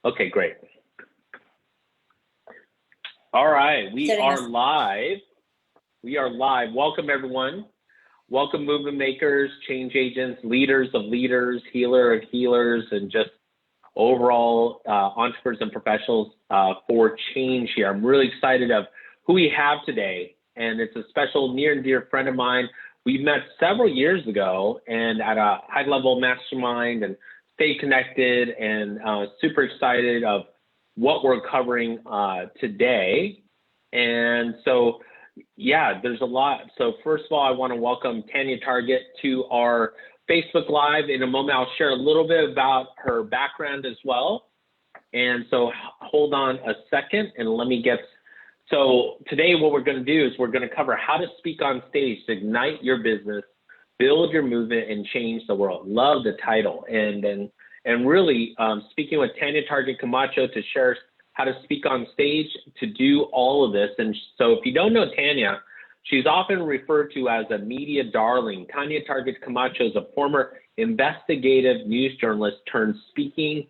Okay, great. All right, we are live. We are live. Welcome, everyone. Welcome, movement makers, change agents, leaders of leaders, healer of healers, and just overall entrepreneurs and professionals for change here. I'm really excited of who we have today, and it's a special near and dear friend of mine. We met several years ago and at a high-level mastermind and stay connected, and super excited of what we're covering today. And so, yeah, there's a lot. So first of all, I want to welcome Tanya Target to our Facebook Live. In a moment, I'll share a little bit about her background as well. And so hold on a second and let me get, so today what we're going to do is we're going to cover how to speak on stage to ignite your business, build your movement, and change the world. Love the title. And really speaking with Tanya Target Camacho to share how to speak on stage to do all of this. And so if you don't know Tanya, she's often referred to as a media darling. Tanya Target Camacho is a former investigative news journalist turned speaking,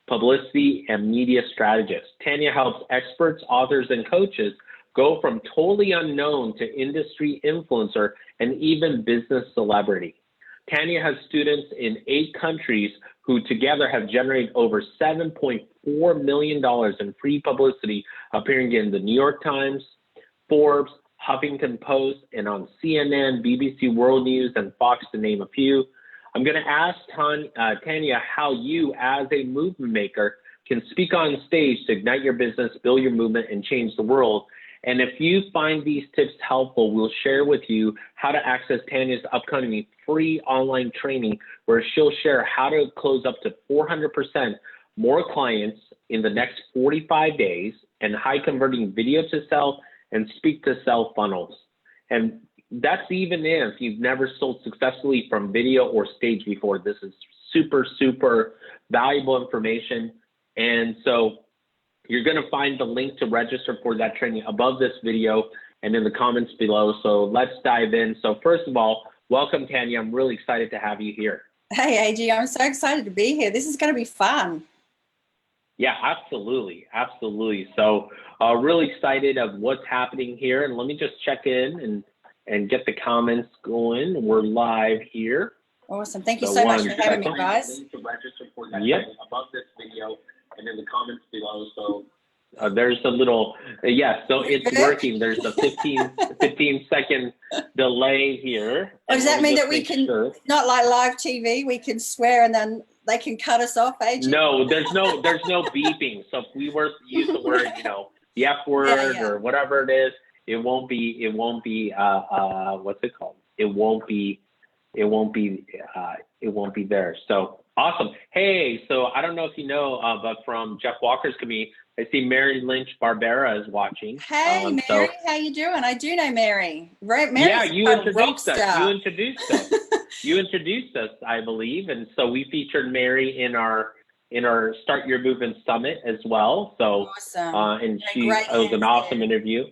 publicity, and media strategist. Tanya helps experts, authors, and coaches go from totally unknown to industry influencer and even business celebrity. Tanya has students in 8 countries who together have generated over $7.4 million in free publicity, appearing in the New York Times, Forbes, Huffington Post, and on CNN, BBC World News, and Fox, to name a few. I'm going to ask Tanya how you, as a movement maker, can speak on stage to ignite your business, build your movement, and change the world. And if you find these tips helpful, we'll share with you how to access Tanya's upcoming free online training, where she'll share how to close up to 400% more clients in the next 45 days, and high converting video to sell and speak to sell funnels. And that's even if you've never sold successfully from video or stage before. This is super, super valuable information. And so you're going to find the link to register for that training above this video and in the comments below. So let's dive in. So first of all, welcome, Tanya. I'm really excited to have you here. Hey, AG, I'm so excited to be here. This is going to be fun. Yeah, absolutely. Absolutely. So really excited of what's happening here. And let me just check in and get the comments going. We're live here. Awesome. Thank you so much for having me, guys. To register for that above this video and in the comments below. So there's a little, yes, so it's working. There's a 15 second delay here. Does that mean that we can, not like live TV, we can swear and then they can cut us off, AJ? No, there's no beeping. So if we were to use the word, the F word or whatever it is, it won't be what's it called? It won't be there. So awesome. Hey, so I don't know if you know, but from Jeff Walker's community, I see Mary Lynch Barbera is watching. Hey, Mary, how you doing? I do know Mary. Right, Mary's yeah, you introduced us. You introduced us, I believe, and so we featured Mary in our Start Your Movement Summit as well. So awesome. And it was an awesome interview.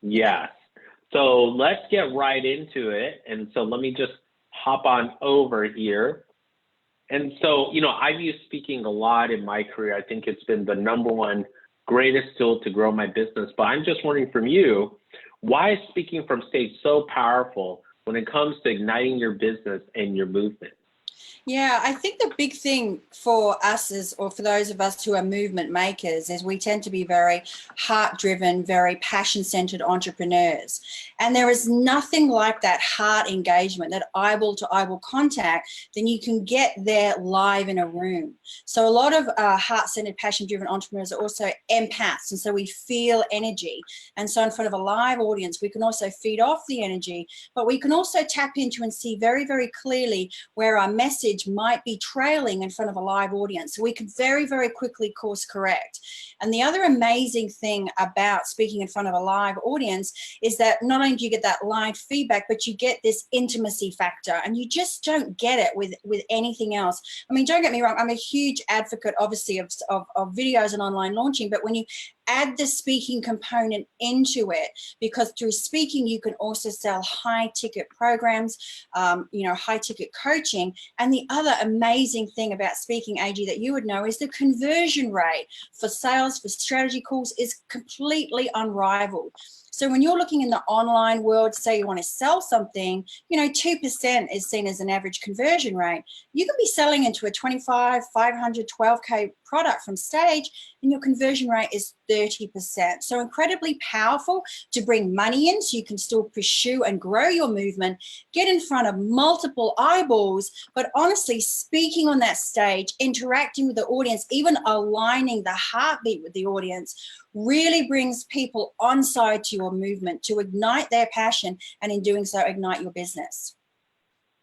Yes. So let's get right into it. And so let me just hop on over here. And so, I've used speaking a lot in my career. I think it's been the #1 greatest tool to grow my business. But I'm just wondering from you, why is speaking from stage so powerful when it comes to igniting your business and your movement? Yeah, I think the big thing for us or for those of us who are movement makers, is we tend to be very heart-driven, very passion-centered entrepreneurs. And there is nothing like that heart engagement, that eyeball to eyeball contact, then you can get there live in a room. So a lot of heart-centered, passion-driven entrepreneurs are also empaths. And so we feel energy. And so in front of a live audience, we can also feed off the energy, but we can also tap into and see very, very clearly where our message might be trailing in front of a live audience. So we could very, very quickly course correct. And the other amazing thing about speaking in front of a live audience is that not only do you get that live feedback, but you get this intimacy factor, and you just don't get it with anything else. I mean, don't get me wrong, I'm a huge advocate, obviously, of videos and online launching, but when you add the speaking component into it, because through speaking, you can also sell high ticket programs, high ticket coaching. And the other amazing thing about speaking, AG, that you would know is the conversion rate for sales, for strategy calls is completely unrivaled. So when you're looking in the online world, say you want to sell something, 2% is seen as an average conversion rate. You can be selling into a 25, 500, 12K product from stage, and your conversion rate is 30%. So incredibly powerful to bring money in so you can still pursue and grow your movement, get in front of multiple eyeballs, but honestly, speaking on that stage, interacting with the audience, even aligning the heartbeat with the audience, really brings people on side to your movement to ignite their passion, and in doing so, ignite your business.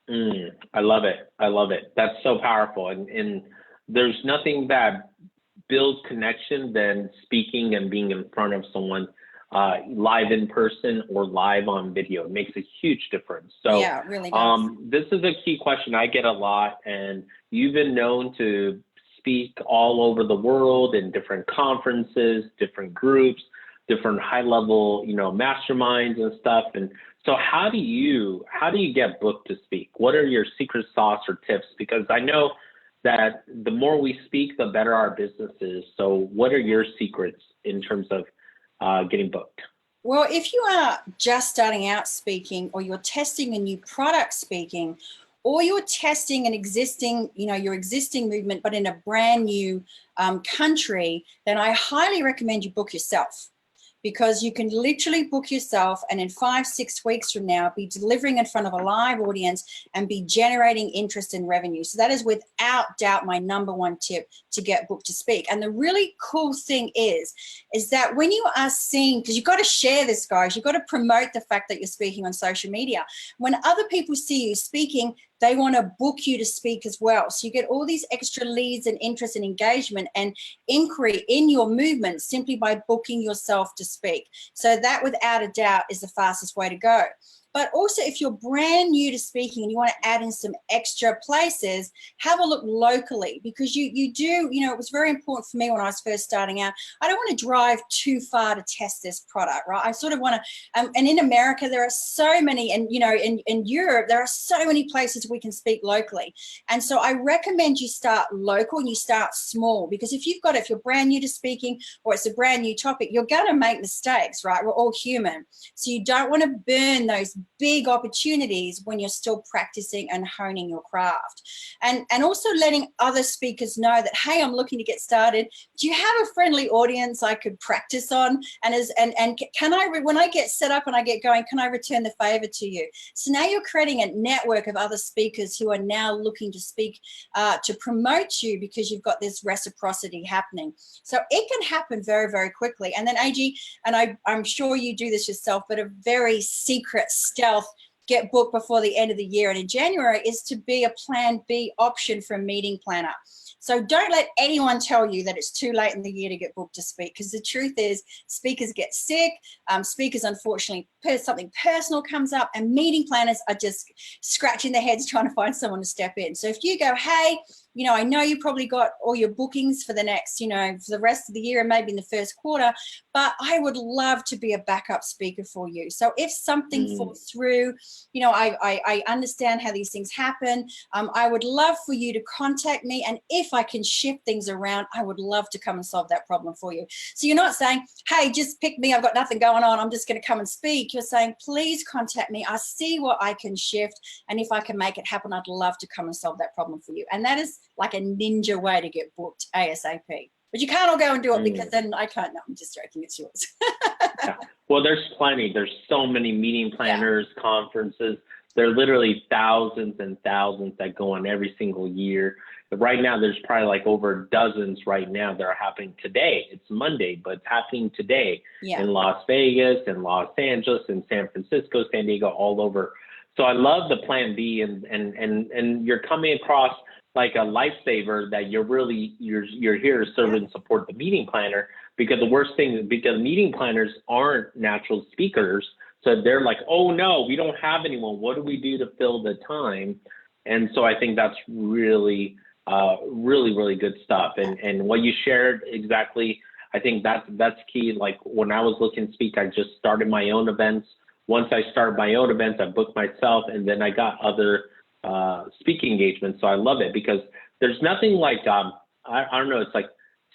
I love it. I love it. That's so powerful. And there's nothing that builds connection than speaking and being in front of someone live in person or live on video. It makes a huge difference. So yeah, it really does. This is a key question I get a lot, and you've been known to speak all over the world in different conferences, different groups, different high level, masterminds and stuff. And so how do you get booked to speak? What are your secret sauce or tips? Because I know that the more we speak, the better our business is. So what are your secrets in terms of getting booked? Well, if you are just starting out speaking, or you're testing a new product speaking, or you're testing an existing, your existing movement, but in a brand new country, then I highly recommend you book yourself. Because you can literally book yourself, and in 5-6 weeks from now, be delivering in front of a live audience and be generating interest and revenue. So that is without doubt my number one tip to get booked to speak. And the really cool thing is that when you are seeing, because you've got to share this, guys, you've got to promote the fact that you're speaking on social media. When other people see you speaking, they want to book you to speak as well. So you get all these extra leads and interest and engagement and inquiry in your movement simply by booking yourself to speak. So that, without a doubt, is the fastest way to go. But also, if you're brand new to speaking and you want to add in some extra places, have a look locally, because you do, it was very important for me when I was first starting out. I don't want to drive too far to test this product, right? I sort of want to, and in America, there are so many, and, in Europe, there are so many places we can speak locally. And so I recommend you start local and you start small, because if you're brand new to speaking, or it's a brand new topic, you're going to make mistakes, right? We're all human. So you don't want to burn those big opportunities when you're still practicing and honing your craft. And also letting other speakers know that, hey, I'm looking to get started. Do you have a friendly audience I could practice on? And can I, when I get set up and I get going, can I return the favor to you? So now you're creating a network of other speakers who are now looking to speak, to promote you, because you've got this reciprocity happening. So it can happen very, very quickly. And then AG, and I'm sure you do this yourself, but a very secret stealth get booked before the end of the year and in January is to be a plan B option for a meeting planner. So don't let anyone tell you that it's too late in the year to get booked to speak, because the truth is speakers get sick. Speakers, unfortunately, something personal comes up, and meeting planners are just scratching their heads trying to find someone to step in. So if you go, hey, I know you probably got all your bookings for the next, for the rest of the year and maybe in the first quarter, but I would love to be a backup speaker for you. So if something falls through, I understand how these things happen. I would love for you to contact me. And if I can shift things around, I would love to come and solve that problem for you. So you're not saying, hey, just pick me, I've got nothing going on, I'm just going to come and speak. You're saying, please contact me. I see what I can shift. And if I can make it happen, I'd love to come and solve that problem for you. And that is like a ninja way to get booked ASAP. But you can't all go and do it, because then I can't. No, I'm just joking. It's yours. Yeah. Well, there's plenty. There's so many meeting planners, conferences. There are literally thousands and thousands that go on every single year. But right now, there's probably like over dozens right now that are happening today. It's Monday, but it's happening today in Las Vegas, in Los Angeles, in San Francisco, San Diego, all over. So I love the plan B, and you're coming across like a lifesaver, that you're here to serve and support the meeting planner, because the worst thing is, because meeting planners aren't natural speakers. So they're like, oh no, we don't have anyone. What do we do to fill the time? And so I think that's really, really good stuff. And what you shared exactly, I think that's key. Like when I was looking to speak, I just started my own events. Once I started my own events, I booked myself, and then I got other speaking engagements. So I love it because there's nothing like, I don't know, it's like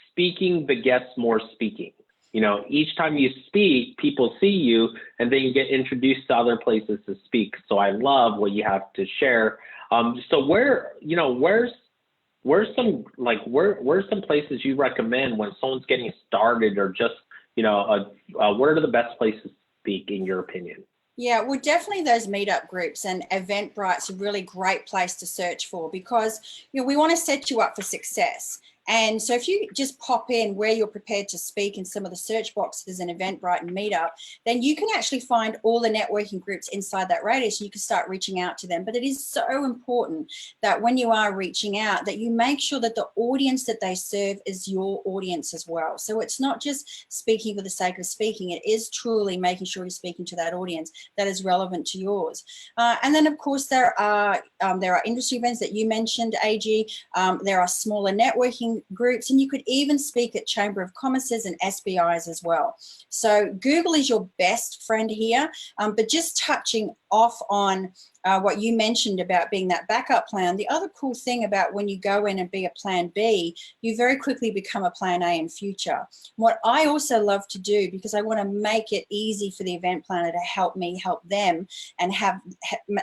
speaking begets more speaking. You know, each time you speak, people see you, and then you get introduced to other places to speak. So I love what you have to share. So where's some places you recommend when someone's getting started, or just, you know, where are the best places to speak in your opinion? Yeah, well, definitely those meetup groups, and Eventbrite's a really great place to search for, because, you know, we want to set you up for success. And so if you just pop in where you're prepared to speak in some of the search boxes in Eventbrite and Meetup, then you can actually find all the networking groups inside that radius, and you can start reaching out to them. But it is so important that when you are reaching out, that you make sure that the audience that they serve is your audience as well. So it's not just speaking for the sake of speaking. It is truly making sure you're speaking to that audience that is relevant to yours. And then, of course, there are industry events that you mentioned, AG. There are smaller networking groups, and you could even speak at Chamber of Commerce's and SBI's as well. So Google is your best friend here, but just touching off on what you mentioned about being that backup plan. The other cool thing about when you go in and be a plan B, you very quickly become a plan A in future. What I also love to do, because I want to make it easy for the event planner to help me help them, and have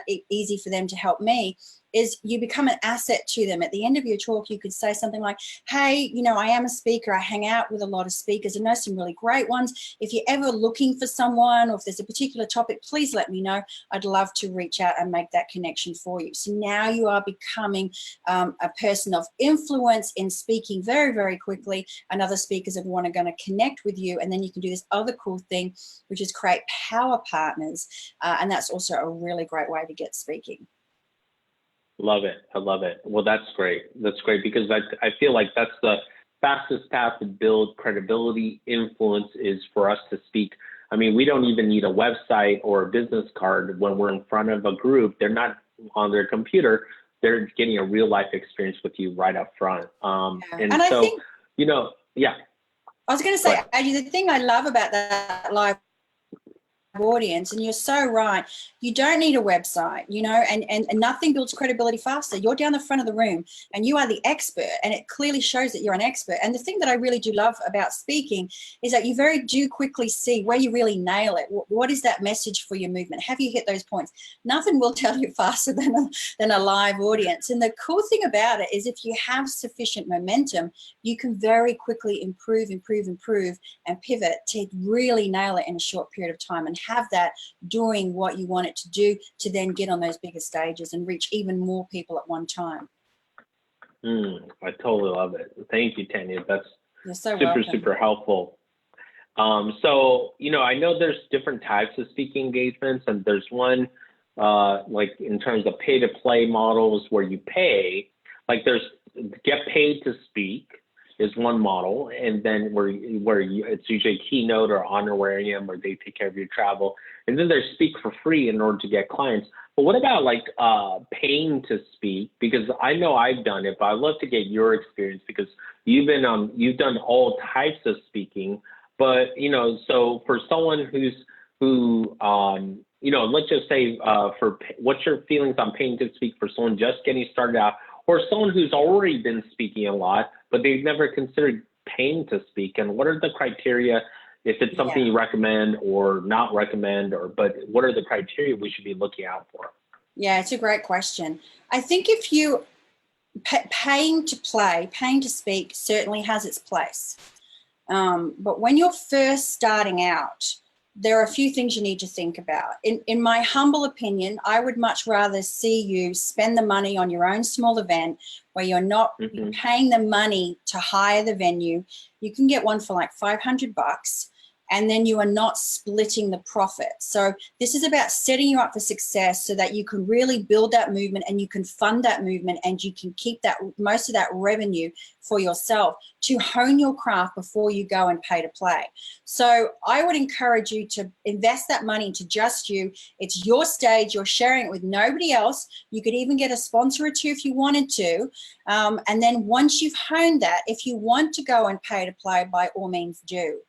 it easy for them to help me, is you become an asset to them. At the end of your talk, you could say something like, hey, you know, I am a speaker. I hang out with a lot of speakers. I know some really great ones. If you're ever looking for someone, or if there's a particular topic, please let me know. I'd love to reach out and make that connection for you. So now you are becoming a person of influence in speaking very, very quickly, and other speakers are going to connect with you. And then you can do this other cool thing, which is create power partners. And that's also a really great way to get speaking. Love it. I love it. Well, that's great. That's great, because I feel like that's the fastest path to build credibility, influence, is for us to speak. I mean, we don't even need a website or a business card when we're in front of a group. They're not on their computer. They're getting a real life experience with you right up front. And so, I think, you know, yeah. I was going to say, Addy, the thing I love about that live audience, and you're so right, you don't need a website, you know, and nothing builds credibility faster. You're down the front of the room and you are the expert, and it clearly shows that you're an expert. And the thing that I really do love about speaking is that you very do quickly see where you really nail it. What is that message for your movement? Have you hit those points? Nothing will tell you faster than a live audience. And the cool thing about it is, if you have sufficient momentum, you can very quickly improve and pivot to really nail it in a short period of time, and have that doing what you want it to do, to then get on those bigger stages and reach even more people at one time. I totally love it. Thank you, Tanya. That's super helpful. So, you know, I know there's different types of speaking engagements, and there's one like in terms of pay to play models where you pay, like there's get paid to speak is one model, and then where it's usually a keynote or honorarium, where they take care of your travel, and then there's speak for free in order to get clients. But what about like paying to speak? Because I know I've done it, but I'd love to get your experience, because you've done all types of speaking. But you know, so for someone who you know, let's just say what's your feelings on paying to speak for someone just getting started out, or someone who's already been speaking a lot, but they've never considered paying to speak? And what are the criteria, if it's something you recommend or not recommend, but what are the criteria we should be looking out for? Yeah, it's a great question. I think if you paying to speak certainly has its place. But when you're first starting out, there are a few things you need to think about. In my humble opinion, I would much rather see you spend the money on your own small event, where you're not paying the money to hire the venue. You can get one for like $500. and then you are not splitting the profit. So this is about setting you up for success so that you can really build that movement and you can fund that movement and you can keep that most of that revenue for yourself to hone your craft before you go and pay to play. So I would encourage you to invest that money into just you. It's your stage. You're sharing it with nobody else. You could even get a sponsor or two if you wanted to. And then once you've honed that, if you want to go and pay to play, by all means do.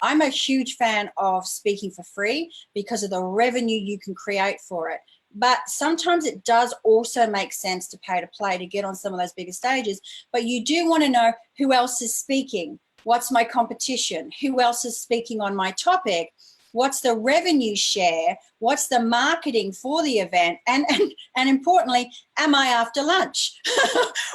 I'm a huge fan of speaking for free because of the revenue you can create for it. But sometimes it does also make sense to pay to play to get on some of those bigger stages. But you do want to know who else is speaking. What's my competition? Who else is speaking on my topic? What's the revenue share? What's the marketing for the event? And importantly, am I after lunch?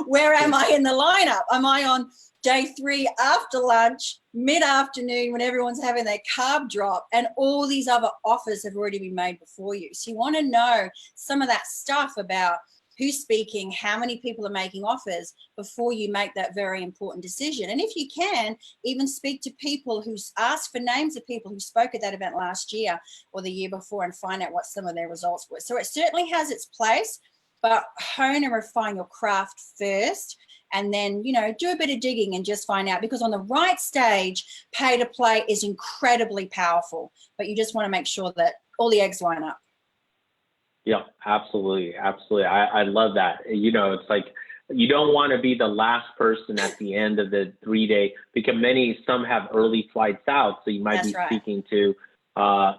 Where am I in the lineup? Am I on day 3 after lunch, mid-afternoon when everyone's having their carb drop, and all these other offers have already been made before you? So you want to know some of that stuff about who's speaking, how many people are making offers before you make that very important decision. And if you can, even speak to people who ask for names of people who spoke at that event last year or the year before and find out what some of their results were. So it certainly has its place, but hone and refine your craft first. And then, you know, do a bit of digging and just find out, because on the right stage, pay to play is incredibly powerful, but you just want to make sure that all the eggs line up. Yeah, absolutely. Absolutely. I love that. You know, it's like, you don't want to be the last person at the end of the 3-day, because some have early flights out. So you might be speaking to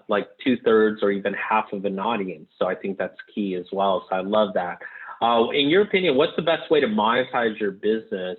like 2/3 or even half of an audience. So I think that's key as well. So I love that. In your opinion, what's the best way to monetize your business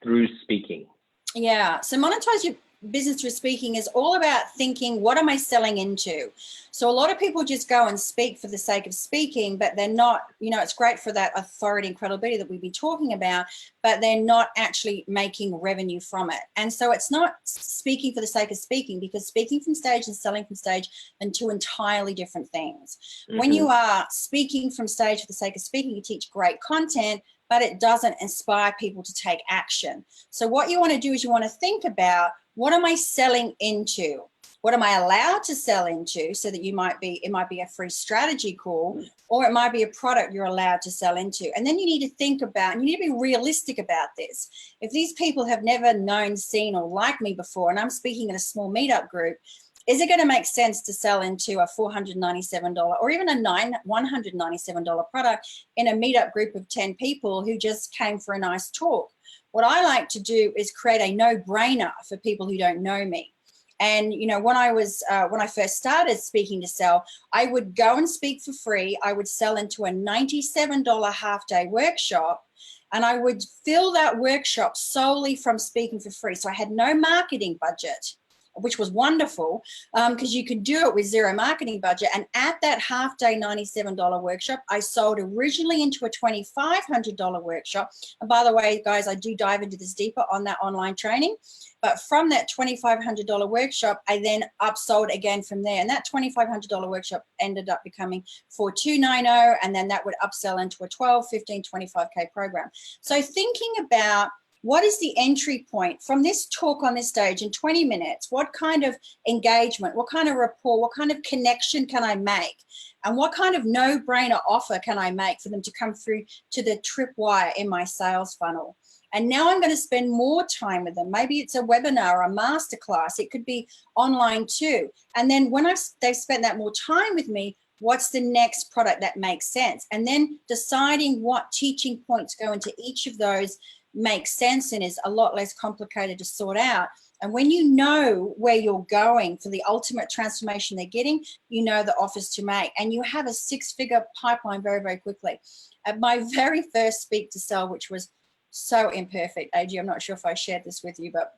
through speaking? Yeah, so monetize your business through speaking is all about thinking, what am I selling into? So a lot of people just go and speak for the sake of speaking, but they're not, you know, it's great for that authority and credibility that we've been talking about, but they're not actually making revenue from it. And so it's not speaking for the sake of speaking, because speaking from stage and selling from stage are two entirely different things. Mm-hmm. When you are speaking from stage for the sake of speaking, you teach great content, but it doesn't inspire people to take action. So what you want to do is you want to think about, what am I selling into? What am I allowed to sell into? So that it might be a free strategy call, or it might be a product you're allowed to sell into. And then you need to think about, and you need to be realistic about this. If these people have never known, seen, or liked me before, and I'm speaking in a small meetup group, is it going to make sense to sell into a $497 or even a $197 product in a meetup group of 10 people who just came for a nice talk? What I like to do is create a no-brainer for people who don't know me. And, you know, when I first started speaking to sell, I would go and speak for free. I would sell into a $97 half-day workshop, and I would fill that workshop solely from speaking for free. So I had no marketing budget, which was wonderful, because you could do it with zero marketing budget. And at that half-day $97 workshop, I sold originally into a $2,500 workshop. And by the way, guys, I do dive into this deeper on that online training. But from that $2,500 workshop, I then upsold again from there. And that $2,500 workshop ended up becoming $4,290, and then that would upsell into a 12, 15, 25K program. So thinking about, what is the entry point from this talk on this stage in 20 minutes? What kind of engagement, what kind of rapport, what kind of connection can I make? And what kind of no-brainer offer can I make for them to come through to the tripwire in my sales funnel? And now I'm going to spend more time with them. Maybe it's a webinar or a masterclass. It could be online too. And then when they've spent that more time with me, what's the next product that makes sense? And then deciding what teaching points go into each of those makes sense and is a lot less complicated to sort out. And when you know where you're going for the ultimate transformation they're getting, you know the offers to make, and you have a 6-figure pipeline very, very quickly. At my very first Speak to Sell, which was so imperfect, AG, I'm not sure if I shared this with you, but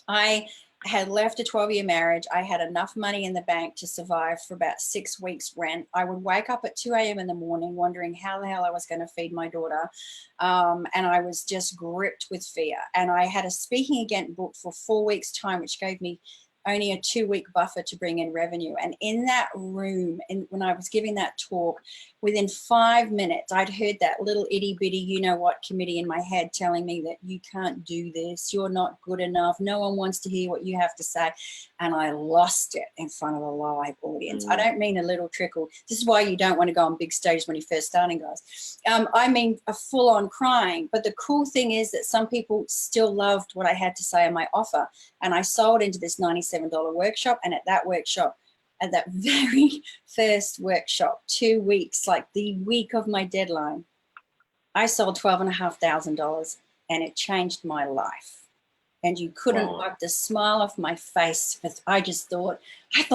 I had left a 12-year marriage. I had enough money in the bank to survive for about 6 weeks rent. I would wake up at 2 a.m. in the morning wondering how the hell I was going to feed my daughter. And I was just gripped with fear. And I had a speaking event booked for 4 weeks' time, which gave me only a 2-week buffer to bring in revenue. And in that room, and when I was giving that talk, within 5 minutes, I'd heard that little itty bitty, you know what, committee in my head telling me that you can't do this, you're not good enough, no one wants to hear what you have to say. And I lost it in front of a live audience. I don't mean a little trickle. This is why you don't want to go on big stages when you're first starting, guys. I mean a full-on crying. But the cool thing is that some people still loved what I had to say on my offer. And I sold into this $97 workshop. And at that workshop, at that very first workshop, 2 weeks, like the week of my deadline, I sold $12,500 and it changed my life. And you couldn't wipe the smile off my face. I thought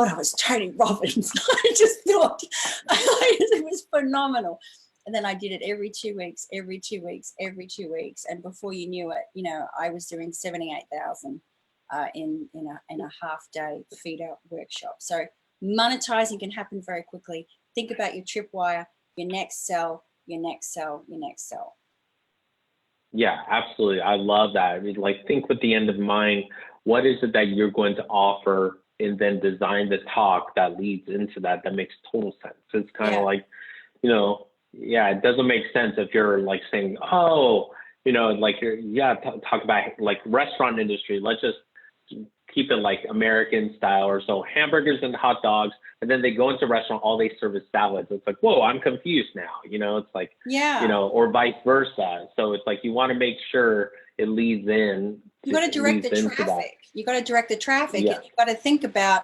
I was Tony Robbins. I just thought it was phenomenal. And then I did it every 2 weeks, every 2 weeks, every 2 weeks. And before you knew it, you know, I was doing 78,000 in a half-day feed-out workshop. So monetizing can happen very quickly. Think about your tripwire, your next sell, your next sell, your next sell. Yeah, absolutely. I love that. I mean, like, think with the end in mind. What is it that you're going to offer, and then design the talk that leads into that. That makes total sense. It's kind of like, you know, yeah, it doesn't make sense if you're like saying, oh, you know, like talk about like restaurant industry. Let's just keep it like American style or so, hamburgers and hot dogs. And then they go into a restaurant, all they serve is salads. It's like, whoa, I'm confused now. You know, it's like, you know, or vice versa. So it's like, you want to make sure it leads in. You got to direct the traffic. You got to direct the traffic. Yeah. You got to think about,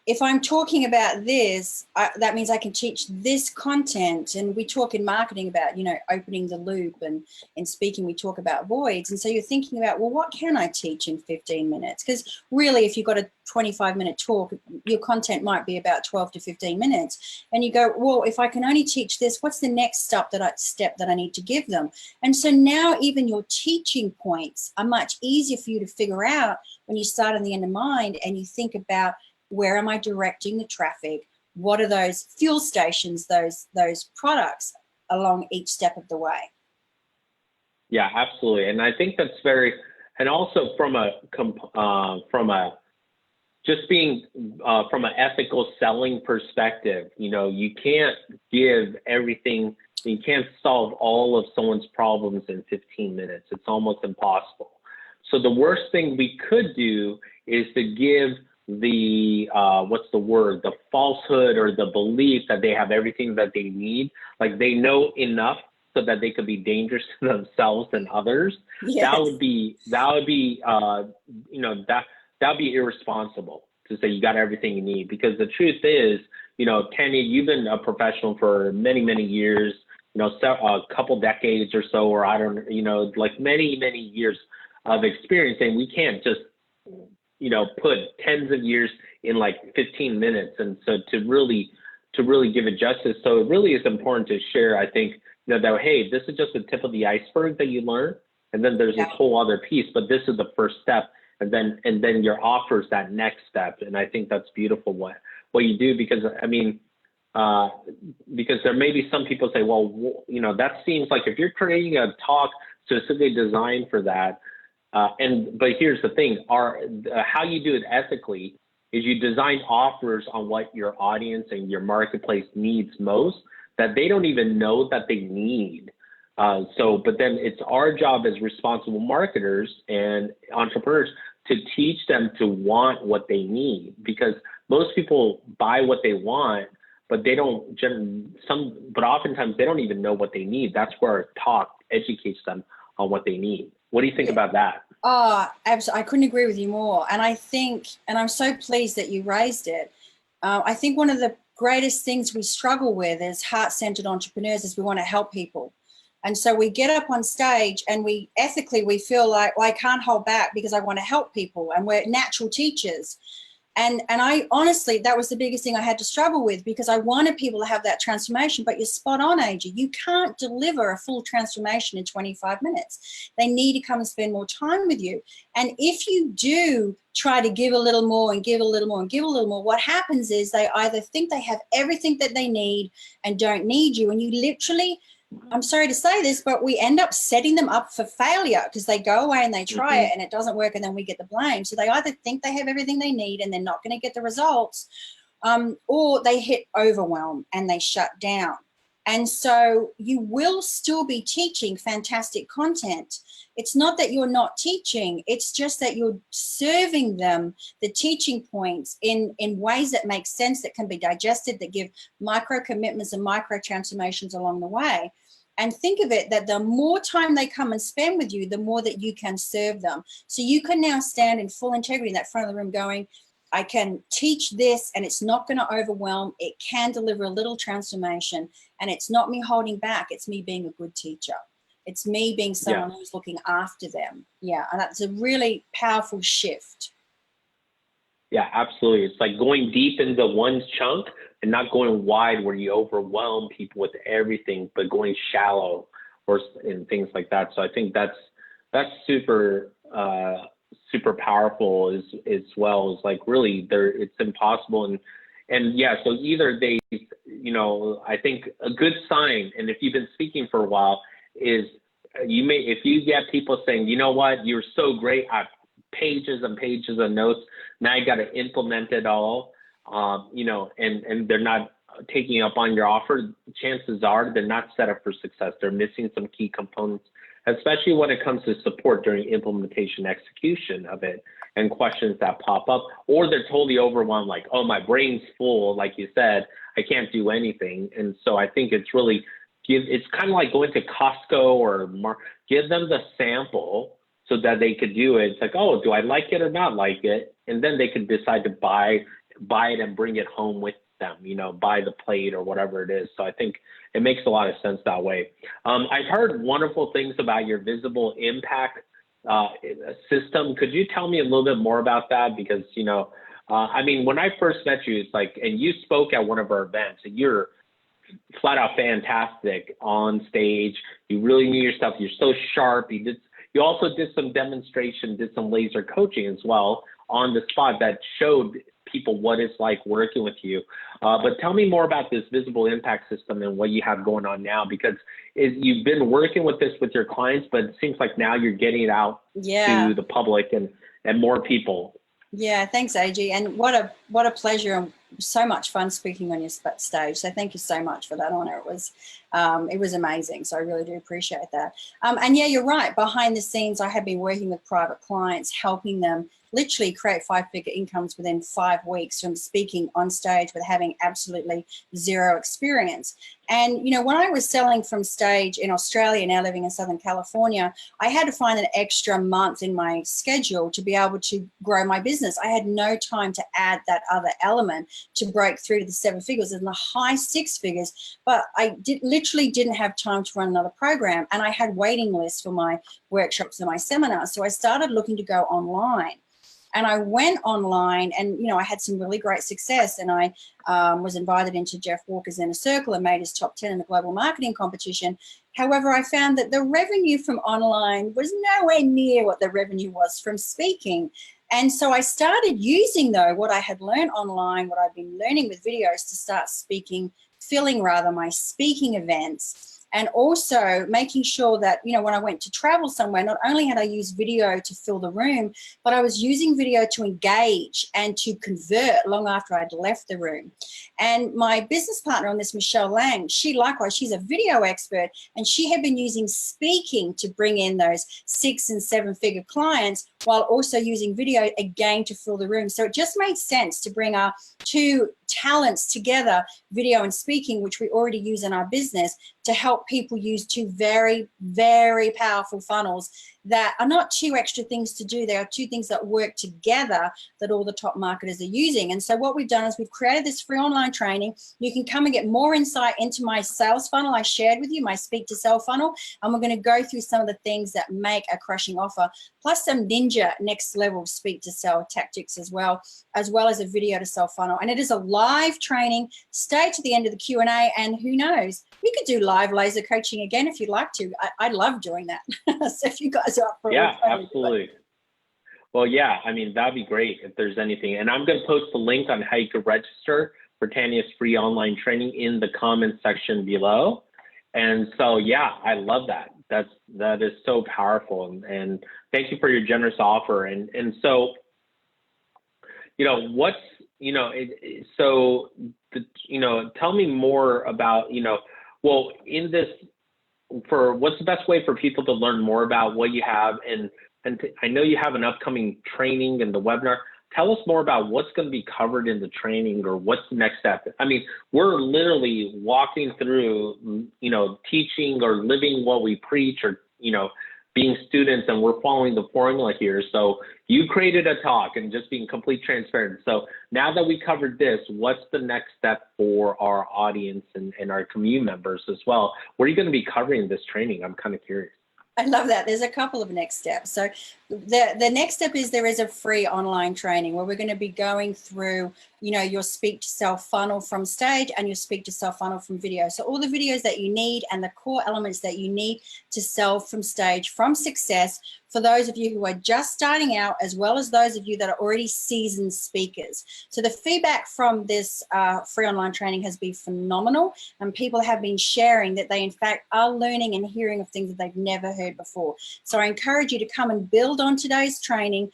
if I'm talking about this, that means I can teach this content. And we talk in marketing about, you know, opening the loop, and in speaking, we talk about voids. And so you're thinking about, well, what can I teach in 15 minutes? Because really, if you've got a 25-minute talk, your content might be about 12 to 15 minutes. And you go, well, if I can only teach this, what's the next step that I need to give them? And so now even your teaching points are much easier for you to figure out when you start in the end of mind and you think about, where am I directing the traffic? What are those fuel stations, those products along each step of the way? Yeah, absolutely. And I think that's very, and also from an ethical selling perspective, you know, you can't give everything, you can't solve all of someone's problems in 15 minutes. It's almost impossible. So the worst thing we could do is to give the the falsehood or the belief that they have everything that they need, like they know enough so that they could be dangerous to themselves and others. Yes. That would be irresponsible to say you got everything you need, because the truth is, you know, Tanya, you've been a professional for many years, you know, a couple decades or so, or I don't, you know, like many years of experience, and we can't just, you know, put tens of years in like 15 minutes. And so to really give it justice. So it really is important to share, I think, you know, that, hey, this is just the tip of the iceberg that you learn. And then there's this whole other piece, but this is the first step. And then your offer is that next step. And I think that's beautiful what you do, because I mean, because there may be some people say, well, you know, that seems like if you're creating a talk specifically designed for that, but here's the thing, how you do it ethically is you design offers on what your audience and your marketplace needs most, that they don't even know that they need. But then it's our job as responsible marketers and entrepreneurs to teach them to want what they need, because most people buy what they want, but they don't, but oftentimes they don't even know what they need. That's where our talk educates them on what they need. What do you think about that? Oh, absolutely. I couldn't agree with you more. And I think, and I'm so pleased that you raised it. I think one of the greatest things we struggle with as heart-centered entrepreneurs is we want to help people. And so we get up on stage and we feel like, well, I can't hold back because I want to help people, and we're natural teachers. And I honestly, that was the biggest thing I had to struggle with, because I wanted people to have that transformation. But you're spot on, AJ. You can't deliver a full transformation in 25 minutes. They need to come and spend more time with you. And if you do try to give a little more and give a little more and give a little more, what happens is they either think they have everything that they need and don't need you. And you literally I'm sorry to say this, but we end up setting them up for failure because they go away and they try it and it doesn't work, and then we get the blame. So they either think they have everything they need and they're not going to get the results, or they hit overwhelm and they shut down. And so you will still be teaching fantastic content. It's not that you're not teaching, it's just that you're serving them the teaching points in ways that make sense, that can be digested, that give micro commitments and micro transformations along the way. And think of it that the more time they come and spend with you, the more that you can serve them. So you can now stand in full integrity in that front of the room going, I can teach this and it's not going to overwhelm. It can deliver a little transformation, and it's not me holding back. It's me being a good teacher. It's me being someone who's looking after them. Yeah. And that's a really powerful shift. Yeah, absolutely. It's like going deep into one chunk and not going wide where you overwhelm people with everything, but going shallow and things like that. So I think that's super, super powerful as well. As like really it's impossible. And yeah, so either they, I think a good sign, and if you've been speaking for a while, is if you get people saying, you know what, you're so great, I have pages and pages of notes, now you got to implement it all, and they're not taking up on your offer, chances are they're not set up for success. They're missing some key components, especially when it comes to support during implementation execution of it and questions that pop up, or they're totally overwhelmed, like, oh, my brain's full, like you said, I can't do anything. And so I think it's really, it's kind of like going to Costco or give them the sample so that they could do it. It's like, oh, do I like it or not like it? And then they could decide to buy it and bring it home with them, buy the plate or whatever it is. So I think it makes a lot of sense that way. I've heard wonderful things about your visible impact system. Could you tell me a little bit more about that? Because, when I first met you, it's like, and you spoke at one of our events, and you're flat out fantastic on stage. You really knew your stuff. You're so sharp. You also did some demonstration, did some laser coaching as well on the spot that showed people what it's like working with you. But tell me more about this visible impact system and what you have going on now, because you've been working with this with your clients, but it seems like now you're getting it out to the public and more people. Yeah, thanks, AG. And what a pleasure and so much fun speaking on your stage. So thank you so much for that honor. It was amazing. So I really do appreciate that. And yeah, you're right. Behind the scenes, I have been working with private clients, helping them literally create 5-figure incomes within 5 weeks from speaking on stage with having absolutely zero experience. And, when I was selling from stage in Australia, now living in Southern California, I had to find an extra month in my schedule to be able to grow my business. I had no time to add that other element to break through to the 7 figures and the high 6 figures. But I literally didn't have time to run another program. And I had waiting lists for my workshops and my seminars. So I started looking to go online. And I went online and, I had some really great success. And I was invited into Jeff Walker's Inner Circle and made his top 10 in the global marketing competition. However, I found that the revenue from online was nowhere near what the revenue was from speaking. And so I started using, though, what I had learned online, what I'd been learning with videos to start filling my speaking events. And also making sure that, when I went to travel somewhere, not only had I used video to fill the room, but I was using video to engage and to convert long after I'd left the room. And my business partner on this, Michelle Lang, she's a video expert, and she had been using speaking to bring in those 6- and 7-figure clients while also using video again to fill the room. So it just made sense to bring our two talents together, video and speaking, which we already use in our business, to help people use two very, very powerful funnels that are not 2 extra things to do. They are 2 things that work together that all the top marketers are using. And so what we've done is we've created this free online training. You can come and get more insight into my sales funnel I shared with you, my speak to sell funnel. And we're going to go through some of the things that make a crushing offer, plus some ninja next level speak to sell tactics as well as a video to sell funnel. And it is a live training. Stay to the end of the Q&A, and who knows, we could do live laser coaching again if you'd like to. I love doing that. So if you guys are up for it. Yeah, absolutely. Well, yeah, that'd be great if there's anything. And I'm going to post the link on how you can register for Tanya's free online training in the comment section below. And so, yeah, I love that. That is so powerful. And thank you for your generous offer. And so, what's, tell me more about, well, in this, what's the best way for people to learn more about what you have? I know you have an upcoming training and the webinar. Tell us more about what's going to be covered in the training, or what's the next step. I mean, we're literally walking through, teaching or living what we preach, or, being students, and we're following the formula here. So you created a talk, and just being complete transparent. So now that we covered this, what's the next step for our audience and our community members as well? What are you going to be covering in this training? I'm kind of curious. I love that. There's a couple of next steps. So the next step is there is a free online training where we're going to be going through, your speak to self funnel from stage and your speak to self funnel from video. So all the videos that you need and the core elements that you need to sell from stage, from success, for those of you who are just starting out, as well as those of you that are already seasoned speakers. So the feedback from this free online training has been phenomenal, and people have been sharing that they in fact are learning and hearing of things that they've never heard before. So I encourage you to come and build on today's training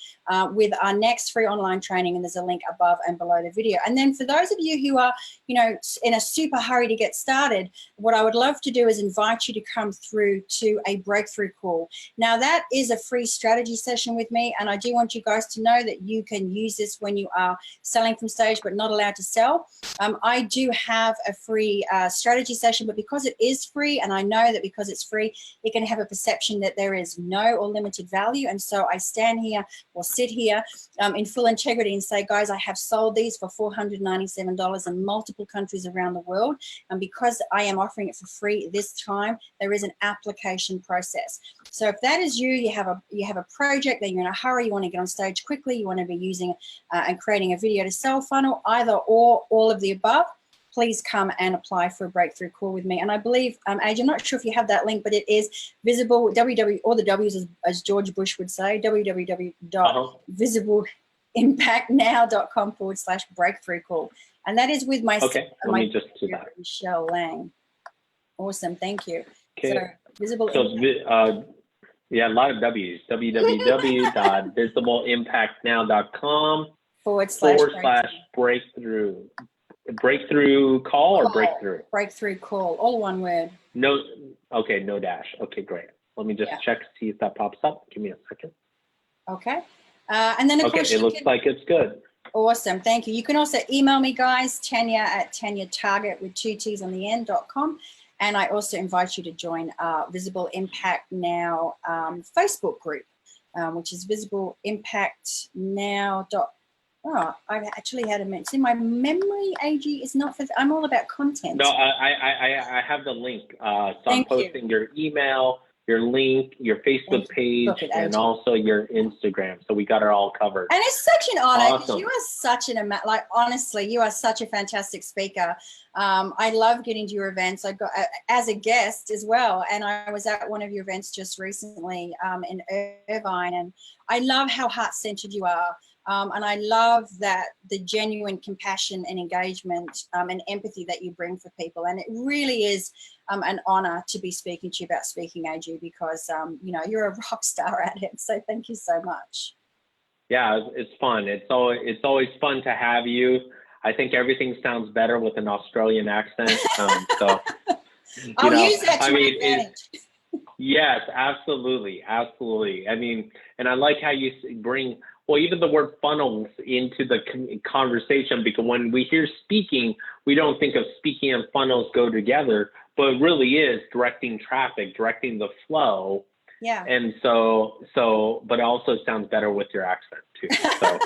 with our next free online training, and there's a link above and below the video. And then for those of you who are, in a super hurry to get started, what I would love to do is invite you to come through to a breakthrough call. Now that is a free strategy session with me, and I do want you guys to know that you can use this when you are selling from stage but not allowed to sell. I do have a free strategy session, but because it is free, and I know that because it's free, it can have a perception that there is no or limited value. And so I stand here or sit here in full integrity and say, guys, I have sold these for $497 in multiple countries around the world. And because I am offering it for free this time, there is an application process. So if that is you, you have a project that you're in a hurry, you want to get on stage quickly, you want to be using and creating a video to sell funnel, either or all of the above, please come and apply for a breakthrough call with me. And I believe, Age, I'm not sure if you have that link, but it is visible, all the W's as George Bush would say, www.visibleimpactnow.com/breakthrough call. And that is with my, okay, let me just do that. Michelle Lang. Awesome, thank you. Okay. So visible yeah, a lot of W's. www.visibleimpactnow.com/breakthrough. Breakthrough call or breakthrough? Breakthrough call, all one word. No, okay, no dash. Okay, great. Let me just check, see if that pops up. Give me a second. Okay. And then of course it looks like it's good. Awesome, thank you. You can also email me, guys, Tanya@TanyaTarget with 2 T's on the end.com. And I also invite you to join our Visible Impact Now Facebook group, which is Visible Impact Now. Oh, I actually had it's in my memory, AG. It's not for, I'm all about content. No, I have the link. So I'm posting your email, your link, your Facebook page, and also your Instagram. So we got it all covered. And it's such an honor because you are such honestly, you are such a fantastic speaker. I love getting to your events. I got as a guest as well, and I was at one of your events just recently in Irvine, and I love how heart-centered you are. And I love that the genuine compassion and engagement and empathy that you bring for people. And it really is an honor to be speaking to you about Speaking AG because, you're a rock star at it. So thank you so much. Yeah, it's fun. It's always fun to have you. I think everything sounds better with an Australian accent. So I'll use that to my advantage. Yes, absolutely. Absolutely. I mean, and I like how you bring, well, even the word funnels into the conversation, because when we hear speaking, we don't think of speaking and funnels go together, but it really is directing traffic, directing the flow. Yeah. And so, but it also sounds better with your accent too. So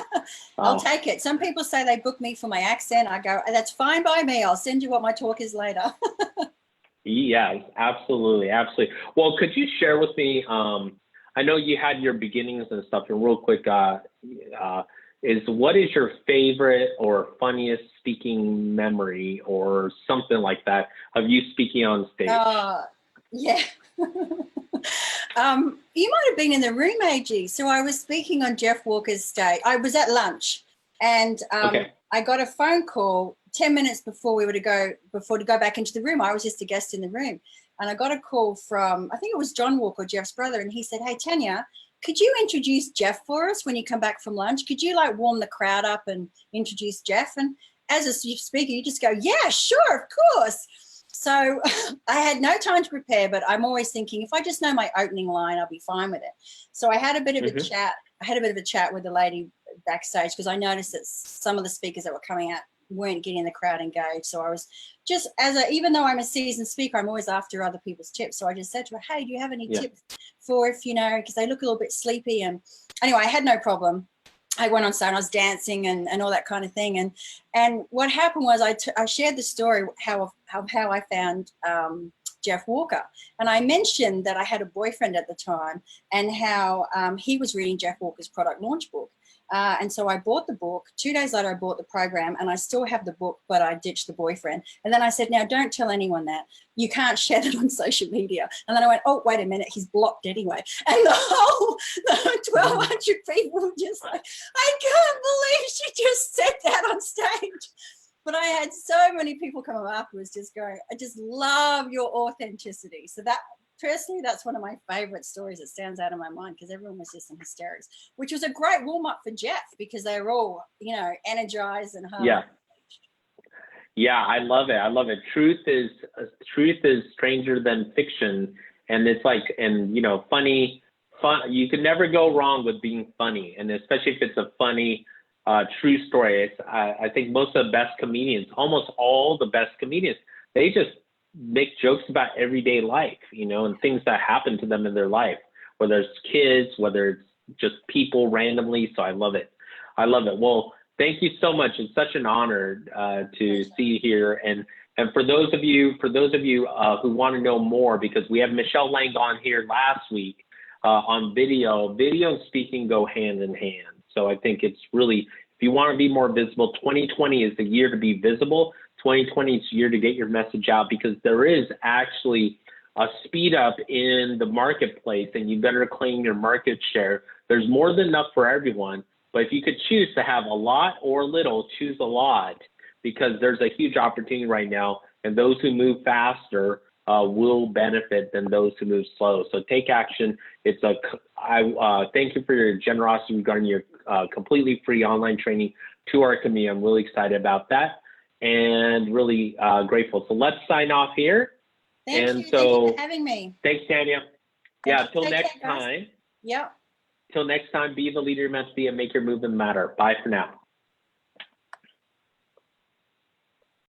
I'll take it. Some people say they book me for my accent. I go, that's fine by me. I'll send you what my talk is later. Yes, absolutely. Absolutely. Well, could you share with me, I know you had your beginnings and stuff, and real quick, what is your favorite or funniest speaking memory or something like that of you speaking on stage? Yeah. You might have been in the room, AG. So I was speaking on Jeff Walker's stage. I was at lunch, and I got a phone call 10 minutes before to go back into the room. I was just a guest in the room. and I got a call from, I think it was John Walker, Jeff's brother, and he said, "Hey, Tanya, could you introduce Jeff for us when you come back from lunch? Could you like warm the crowd up and introduce Jeff?" And as a speaker, you just go, "Yeah, sure, of course." So I had no time to prepare, but I'm always thinking, if I just know my opening line, I'll be fine with it. So I had a bit of a chat. I had a bit of a chat with the lady backstage, because I noticed that some of the speakers that were coming out weren't getting the crowd engaged. So I was just, even though I'm a seasoned speaker, I'm always after other people's tips. So I just said to her, "Hey, do you have any tips for if, because they look a little bit sleepy?" And anyway, I had no problem. I went on stage and I was dancing and all that kind of thing. And what happened was I shared the story how I found Jeff Walker. And I mentioned that I had a boyfriend at the time and how he was reading Jeff Walker's product launch book. And so I bought the book. 2 days later, I bought the program, and I still have the book, but I ditched the boyfriend. And then I said, "Now, don't tell anyone that. You can't share that on social media." And then I went, "Oh, wait a minute, he's blocked anyway." And the 1,200 people were just like, "I can't believe she just said that on stage." But I had so many people come up afterwards just going, "I just love your authenticity." So that, personally, that's one of my favorite stories that stands out in my mind, because everyone was just in hysterics, which was a great warm up for Jeff, because they were all, energized and hard. Yeah, I love it. I love it. Truth is stranger than fiction, and it's like, and funny. You can never go wrong with being funny, and especially if it's a funny, true story. I think most of the best comedians, almost all the best comedians, they just make jokes about everyday life, and things that happen to them in their life, whether it's kids, whether it's just people randomly. So I love it. I love it. Well, thank you so much. It's such an honor to see you here. And for those of you who want to know more, because we have Michelle Lang on here last week on video and speaking go hand in hand. So I think it's really, if you want to be more visible, 2020 is the year to be visible. 2020 is the year to get your message out, because there is actually a speed up in the marketplace, and you better claim your market share. There's more than enough for everyone, but if you could choose to have a lot or little, choose a lot, because there's a huge opportunity right now, and those who move faster will benefit than those who move slow. So take action. I thank you for your generosity regarding your completely free online training to our community. I'm really excited about that, and really grateful. So let's sign off here. Thank you for having me. Thanks, Tanya. Till next time. Yep. Till next time, be the leader you meant to be and make your movement matter. Bye for now.